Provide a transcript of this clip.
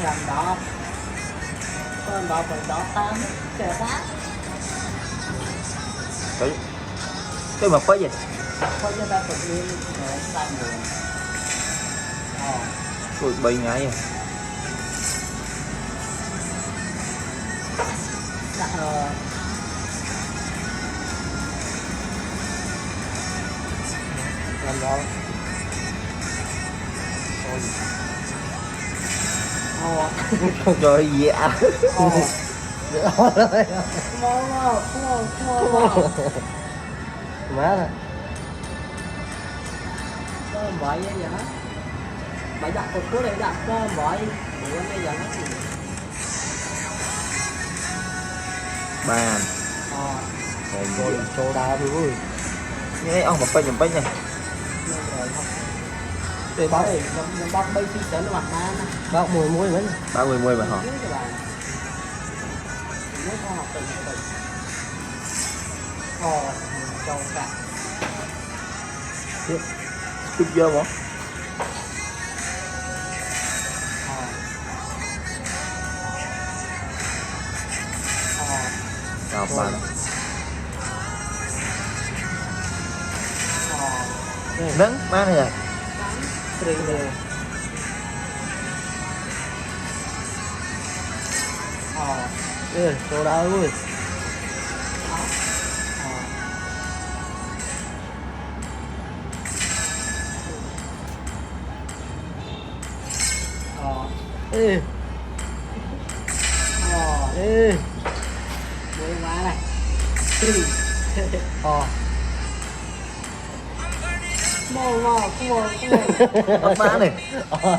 làm đó con đó phải đó tám kẻ đá cái mà có gì coi như ta tự nhiên để làm được ui bị ngại à đặt làm đó rồi gì à má này vậy vậy hả mày đặt cột cuối này đặt cho vậy ủa bây giờ nó gì bàn rồi cho đá vui như thế ông một bên nhầm bên này để bác ơi nó bác bây khi tới nó mặt na bác mùi muối mấy 30 mươi mà họ nếu con học tình cho cả chút vô mà chào bạn nắng má này à chỗ đó ơi ê ê mới má này mò mò mò má này